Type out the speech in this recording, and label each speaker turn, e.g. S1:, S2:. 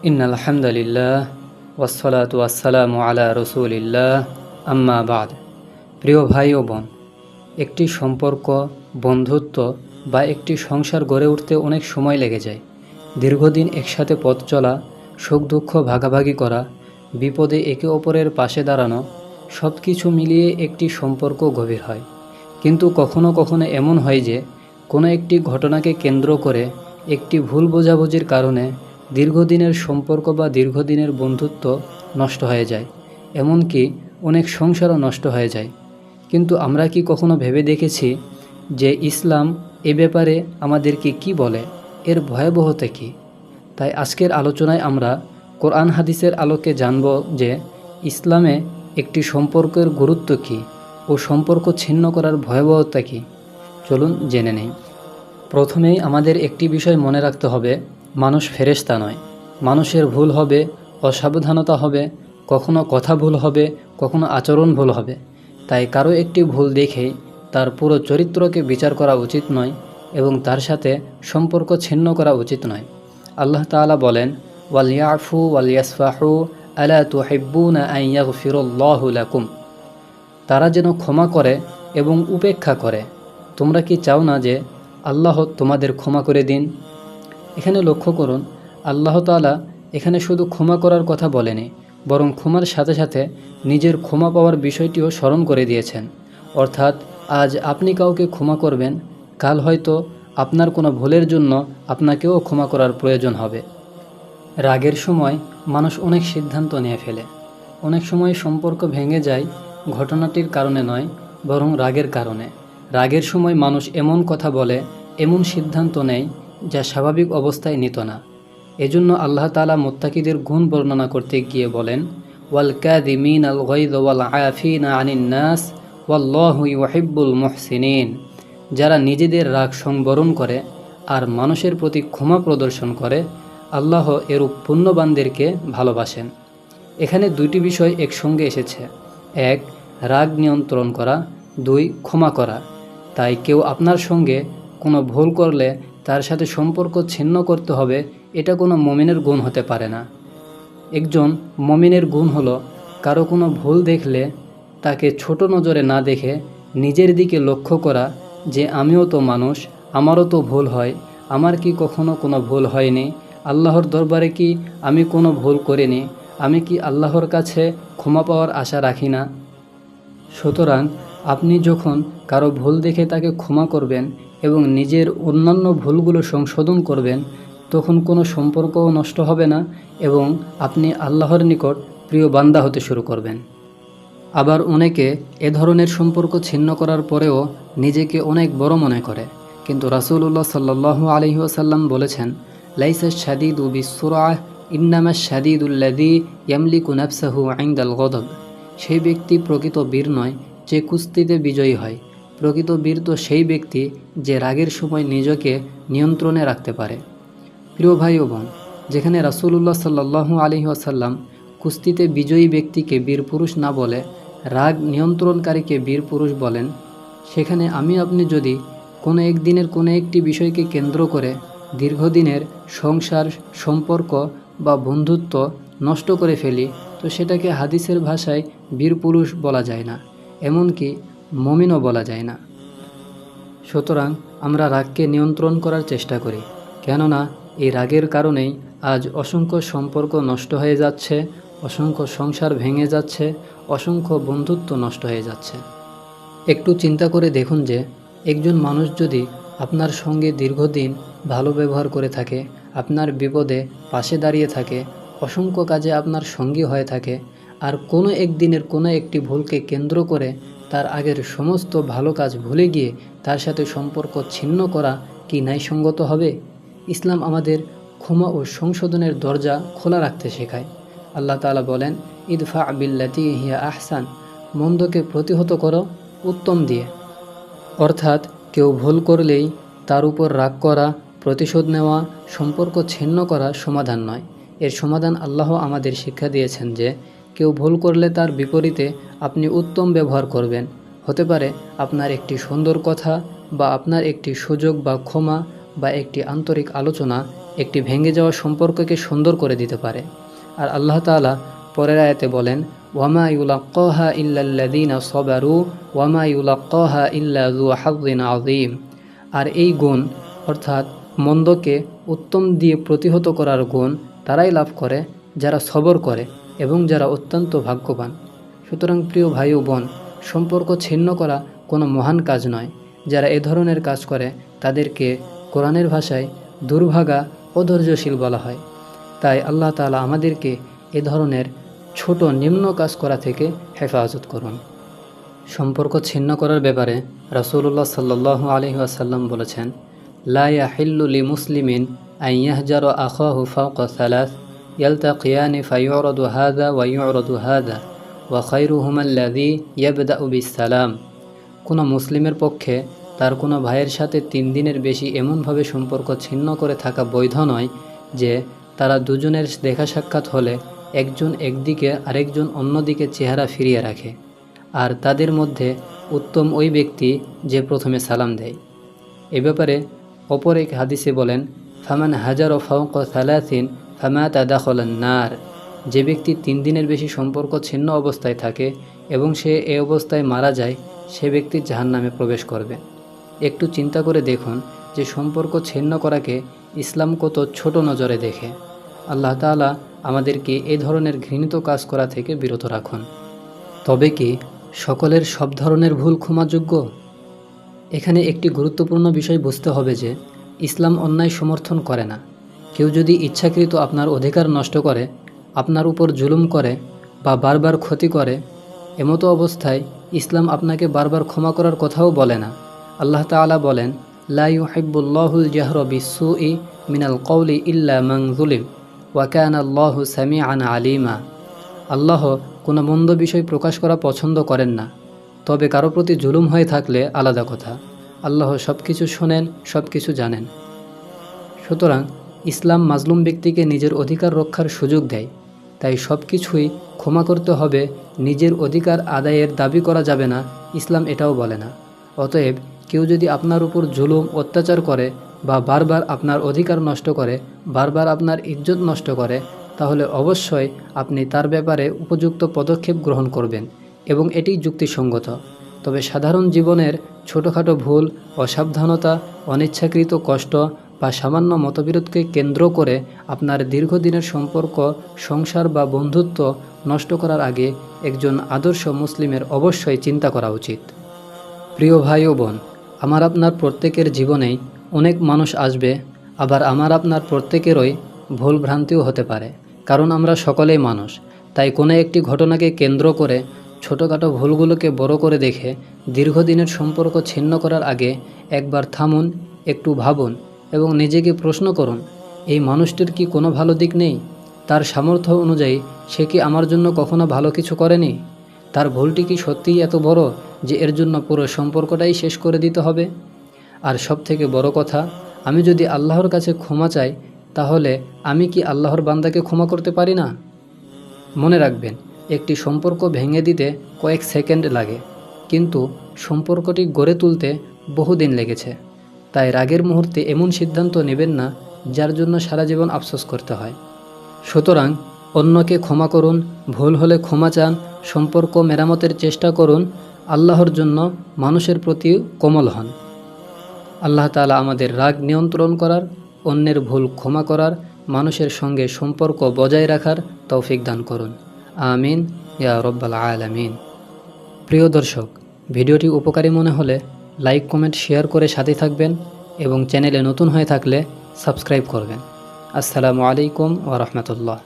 S1: ইন্নাল হামদুলিল্লাহ ওয়াসসালাতু ওয়াসসালামু আলা রাসূলিল্লাহ আম্মা বাদ। প্রিয় ভাই ও বোন, একটি সম্পর্ক, বন্ধুত্ব বা একটি সংসার গড়ে উঠতে অনেক সময় লেগে যায়। দীর্ঘদিন একসাথে পথ চলা, সুখ দুঃখ ভাগাভাগি করা, বিপদে একে অপরের পাশে দাঁড়ানো, সব কিছু মিলিয়ে একটি সম্পর্ক গভীর হয়। কিন্তু কখনো কখনো এমন হয় যে কোনো একটি ঘটনাকে কেন্দ্র করে একটি ভুল বোঝাবুঝির কারণে দীর্ঘদিনের সম্পর্ক বা দীর্ঘদিনের বন্ধুত্ব নষ্ট হয়ে যায়, এমনকি অনেক সংসারও নষ্ট হয়ে যায়। কিন্তু আমরা কি কখনো ভেবে দেখেছি যে ইসলাম এ ব্যাপারে আমাদেরকে কি বলে, এর ভয়াবহতা কী? তাই আজকের আলোচনায় আমরা কোরআন হাদিসের আলোকে জানব যে ইসলামে একটি সম্পর্কের গুরুত্ব কী ও সম্পর্ক ছিন্ন করার ভয়াবহতা কী। চলুন জেনে নেই। প্রথমেই আমাদের একটি বিষয় মনে রাখতে হবে, মানুষ ফেরেশতা নয়। মানুষের ভুল হবে, অসাবধানতা হবে, কখনো কথা ভুল হবে, কখনো আচরণ ভুল হবে। তাই কারো একটি ভুল দেখেই তার পুরো চরিত্রকে বিচার করা উচিত নয় এবং তার সাথে সম্পর্ক ছিন্ন করা উচিত নয়। আল্লাহ তাআলা বলেন, ওয়ালিয়াফু ওয়ালিয়াসফাহু আলা তুহিব্বুনা আন ইয়াগফিরাল্লাহু লাকুম। তারা যেন ক্ষমা করে এবং উপেক্ষা করে। তোমরা কি চাও না যে আল্লাহ তোমাদের ক্ষমা করে দিন? এখানে লক্ষ্য করুন, আল্লাহ তাআলা এখানে শুধু ক্ষমা করার কথা বলেনি, বরং ক্ষমার সাথে সাথে নিজের ক্ষমা পাওয়ার বিষয়টিও স্মরণ করে দিয়েছেন। অর্থাৎ আজ আপনি কাউকে ক্ষমা করবেন, কাল হয়তো আপনার কোনো ভুলের জন্য আপনাকেও ক্ষমা করার প্রয়োজন হবে। রাগের সময় মানুষ অনেক সিদ্ধান্ত নিয়ে ফেলে। অনেক সময় সম্পর্ক ভেঙে যায় ঘটনাটির কারণে নয়, বরং রাগের কারণে। রাগের সময় মানুষ এমন কথা বলে, এমন সিদ্ধান্ত নেয় যা স্বাভাবিক অবস্থায় নিত না। এজন্য আল্লাহ তাআলা মুত্তাকিদের গুণ বর্ণনা করতে গিয়ে বলেন, ওয়াল কাযিমিনাল গায়য ওয়াল আফিনা আনিন নাস ওয়াল্লাহু ইউহিব্বুল মুহসিনিন। যারা নিজেদের রাগ সংবরণ করে আর মানুষের প্রতি ক্ষমা প্রদর্শন করে, আল্লাহ এরূপ পুণ্যবানদেরকে ভালোবাসেন। এখানে দুইটি বিষয় একসঙ্গে এসেছে। এক, রাগ নিয়ন্ত্রণ করা। দুই, ক্ষমা করা। তাই কেউ আপনার সঙ্গে কোনো ভুল করলে তার সাথে সম্পর্ক ছিন্ন করতে হবে, এটা কোনো মুমিনের গুণ হতে পারে না। একজন মুমিনের গুণ হলো কারো কোনো ভুল দেখলে তাকে ছোট নজরে না দেখে নিজের দিকে লক্ষ্য করা, যে আমিও তো মানুষ, আমারও তো ভুল হয়, আমার কি কখনো কোনো ভুল হয়নি? আল্লাহর দরবারে কি আমি কোনো ভুল করিনি? আমি কি আল্লাহর কাছে ক্ষমা পাওয়ার আশা রাখি না? সুতরাং আপনি যখন কারো ভুল দেখে তাকে ক্ষমা করবেন এবং নিজের অন্যান্য ভুলগুলো সংশোধন করবেন, তখন কোনো সম্পর্কও নষ্ট হবে না এবং আপনি আল্লাহর নিকট প্রিয় বান্দা হতে শুরু করবেন। আবার অনেকে এ ধরনের সম্পর্ক ছিন্ন করার পরেও নিজেকে অনেক বড় মনে করে। কিন্তু রাসূলুল্লাহ সাল্লাল্লাহু আলাইহি ওয়াসাল্লাম বলেছেন, লাইসা শাদীদু বিসসুরআহ ইন্নামা শাদীদুল্লাযী ইয়ামলিকু নাফসাহু ইনদাল গযব। সেই ব্যক্তি প্রকৃত বীর নয় যে কুস্তিতে বিজয়ী হয়। প্রকৃত বীর তো সেই ব্যক্তি যে রাগের সময় নিজেকে নিয়ন্ত্রণে রাখতে পারে। প্রিয় ভাই ও বোন, যেখানে রাসূলুল্লাহ সাল্লাল্লাহু আলাইহি ওয়াসাল্লাম কুস্তিতে বিজয়ী ব্যক্তিকে বীর পুরুষ না বলে রাগ নিয়ন্ত্রণকারীকে বীর পুরুষ বলেন, সেখানে আমি আপনি যদি কোনো একদিনের কোনো একটি বিষয়কে কেন্দ্র করে দীর্ঘদিনের সংসার, সম্পর্ক বা বন্ধুত্ব নষ্ট করে ফেলি, তো সেটাকে হাদিসের ভাষায় বীর পুরুষ বলা যায় না, এমনকি মুমিনও বলা যায় না। সুতরাং আমরা রাগকে নিয়ন্ত্রণ করার চেষ্টা করি, কেননা এই রাগের কারণেই আজ অসংখ্য সম্পর্ক নষ্ট হয়ে যাচ্ছে, অসংখ্য সংসার ভেঙে যাচ্ছে, অসংখ্য বন্ধুত্ব নষ্ট হয়ে যাচ্ছে। একটু চিন্তা করে দেখুন যে একজন মানুষ যদি আপনার সঙ্গে দীর্ঘদিন ভালো ব্যবহার করে থাকে, আপনার বিপদে পাশে দাঁড়িয়ে থাকে, অসংখ্য কাজে আপনার সঙ্গী হয়ে থাকে, আর কোনো একদিনের কোনো একটি ভুলকে কেন্দ্র করে তার আগের সমস্ত ভালো কাজ ভুলে গিয়ে তার সাথে সম্পর্ক ছিন্ন করা কি ন্যায়সঙ্গত হবে? ইসলাম আমাদের ক্ষমা ও সংশোধনের দরজা খোলা রাখতে শেখায়। আল্লাহ তাআলা বলেন, ইদফা বিল্লাতি হিয়া আহসান। মন্দকে প্রতিহত করো উত্তম দিয়ে। অর্থাৎ কেউ ভুল করলেই তার উপর রাগ করা, প্রতিশোধ নেওয়া, সম্পর্ক ছিন্ন করা সমাধান নয়। এর সমাধান আল্লাহ আমাদের শিক্ষা দিয়েছেন যে কেউ ভুল করলে তার বিপরীতে আপনি উত্তম ব্যবহার করবেন। হতে পারে আপনার একটি সুন্দর কথা বা আপনার একটি সুযোগ বা ক্ষমা বা একটি আন্তরিক আলোচনা একটি ভেঙে যাওয়া সম্পর্ককে সুন্দর করে দিতে পারে। আর আল্লাহ তাআলা পরের আয়াতে বলেন, ওয়ামা ইউলাক্কাহা ইল্লাল্লাযীনা সাবারু ওয়ামা ইউলাক্কাহা ইল্লা যু হাযযিন আযীম। আর এই গুণ অর্থাৎ মন্দকে উত্তম দিয়ে প্রতিহত করার গুণ তারাই লাভ করে যারা সবর করে এবং যারা অত্যন্ত ভাগ্যবান। সুতরাং প্রিয় ভাই ও বোন, সম্পর্ক ছিন্ন করা কোনো মহান কাজ নয়। যারা এ ধরনের কাজ করে তাদেরকে কোরআনের ভাষায় দুর্ভাগা ও ধৈর্যশীল বলা হয়। তাই আল্লাহ তাআলা আমাদেরকে এ ধরনের ছোট নিম্ন কাজ করা থেকে হেফাজত করুন। সম্পর্ক ছিন্ন করার ব্যাপারে রাসূলুল্লাহ সাল্লাল্লাহু আলাইহি ওয়াসাল্লাম বলেছেন, লা ইয়াহিল্লু লিমুসলিমিন আন ইয়াহজারা আখাহু ফাওকা সালাস ইয়ালতাকিয়ানি ফায়ুরাদু হাযা ওয়া ইউরাদু হাযা ওয়া খায়রুহুমা আল্লাযী ইয়াবদাউ বিসসালাম। কোনো মুসলিমের পক্ষে তার কোনো ভাইয়ের সাথে 3 দিনের বেশি এমনভাবে সম্পর্ক ছিন্ন করে থাকা বৈধ নয় যে তারা দুজনের দেখা সাক্ষাৎ হলে একজন একদিকে আরেকজন অন্যদিকে চেহারা ফিরিয়ে রাখে। আর তাদের মধ্যে উত্তম ওই ব্যক্তি যে প্রথমে সালাম দেয়। এ ব্যাপারে অপর এক হাদিসে বলেন, ফামান হাজার ফাওকা সালাসিন ফামাতা দাখালান নার। যে ব্যক্তি 3 দিনের বেশি সম্পর্ক ছিন্ন অবস্থায় থাকে এবং সে এ অবস্থায় মারা যায়, সে ব্যক্তি জাহান্নামে প্রবেশ করবে। একটু চিন্তা করে দেখুন যে সম্পর্ক ছিন্ন করাকে ইসলাম কত ছোট নজরে দেখে। আল্লাহ তাআলা আমাদেরকে এ ধরনের ঘৃণিত কাজ করা থেকে বিরত রাখুন। তবে কি সকলের সব ধরনের ভুল ক্ষমাযোগ্য? এখানে একটি গুরুত্বপূর্ণ বিষয় বুঝতে হবে যে ইসলাম অন্যায় সমর্থন করে না। কেউ যদি ইচ্ছাকৃত আপনার অধিকার নষ্ট করে, আপনার উপর জুলুম করে বা বারবার ক্ষতি করে, এমতো অবস্থায় ইসলাম আপনাকে বারবার ক্ষমা করার কথাও বলে না। আল্লাহ তাআলা বলেন, লা ইউহিব্বুল্লাহুল জাহরা বিসসুই মিনাল কওলি ইল্লা মান যুলিম ওয়া কানা আল্লাহু সামিআন আলিমা। আল্লাহ কোনো মন্দ বিষয় প্রকাশ করা পছন্দ করেন না, তবে কারো প্রতি জুলুম হয়ে থাকলে আলাদা কথা। আল্লাহ সব কিছু শোনেন, সব কিছু জানেন। সুতরাং ইসলাম মাজলুম ব্যক্তিকে নিজের অধিকার রক্ষার সুযোগ দেয়। তাই সব কিছুই ক্ষমা করতে হবে, নিজের অধিকার আদায়ের দাবি করা যাবে না, ইসলাম এটাও বলে না। অতএব কেউ যদি আপনার উপর জুলুম অত্যাচার করে বা বারবার আপনার অধিকার নষ্ট করে, বারবার আপনার ইজ্জত নষ্ট করে, তাহলে অবশ্যই আপনি তার ব্যাপারে উপযুক্ত পদক্ষেপ গ্রহণ করবেন এবং এটি যুক্তিসঙ্গত। তবে সাধারণ জীবনের ছোটোখাটো ভুল, অসাবধানতা, অনিচ্ছাকৃত কষ্ট বা সামান্য মতবিরোধকে কেন্দ্র করে আপনার দীর্ঘদিনের সম্পর্ক, সংসার বা বন্ধুত্ব নষ্ট করার আগে একজন আদর্শ মুসলিমের অবশ্যই চিন্তা করা উচিত। প্রিয় ভাই ও বোন, আমার আপনার প্রত্যেকের জীবনেই অনেক মানুষ আসবে, আবার আমার আপনার প্রত্যেকেরই ভুল ভ্রান্তিও হতে পারে, কারণ আমরা সকলেই মানুষ। তাই কোনো একটি ঘটনাকে কেন্দ্র করে ছোটোখাটো ভুলগুলোকে বড় করে দেখে দীর্ঘদিনের সম্পর্ক ছিন্ন করার আগে একবার থামুন, একটু ভাবুন এবং নিজেকে প্রশ্ন করুন, এই মানুষটির কি কোনো ভালো দিক নেই? তার সামর্থ্য অনুযায়ী সে কি আমার জন্য কখনো ভালো কিছু করেনি? তার ভুলটি কি সত্যিই এত বড় যে এর জন্য পুরো সম্পর্কটাই শেষ করে দিতে হবে? আর সবথেকে বড় কথা, আমি যদি আল্লাহর কাছে ক্ষমা চাই, তাহলে আমি কি আল্লাহর বান্দাকে ক্ষমা করতে পারি না? মনে রাখবেন, একটি সম্পর্ক ভেঙে দিতে কয়েক সেকেন্ড লাগে, কিন্তু সম্পর্কটি গড়ে তুলতে বহুদিন লেগেছে। তাই রাগের মুহূর্তে এমন সিদ্ধান্ত নেবেন না যার জন্য সারা জীবন আফসোস করতে হয়। সুতরাং অন্যকে ক্ষমা করুন, ভুল হলে ক্ষমা চান, সম্পর্ক মেরামতের চেষ্টা করুন, আল্লাহর জন্য মানুষের প্রতি কোমল হন। আল্লাহ তাআলা আমাদের রাগ নিয়ন্ত্রণ করার, অন্যের ভুল ক্ষমা করার, মানুষের সঙ্গে সম্পর্ক বজায় রাখার তৌফিক দান করুন। আমিন ইয়া রব্বাল আলামিন। প্রিয় দর্শক, ভিডিওটি উপকারী মনে হলে লাইক, কমেন্ট, শেয়ার করে সাথে থাকবেন এবং চ্যানেলে নতুন হয়ে থাকলে সাবস্ক্রাইব করবেন। আসসালামু আলাইকুম ওয়া রাহমাতুল্লাহ।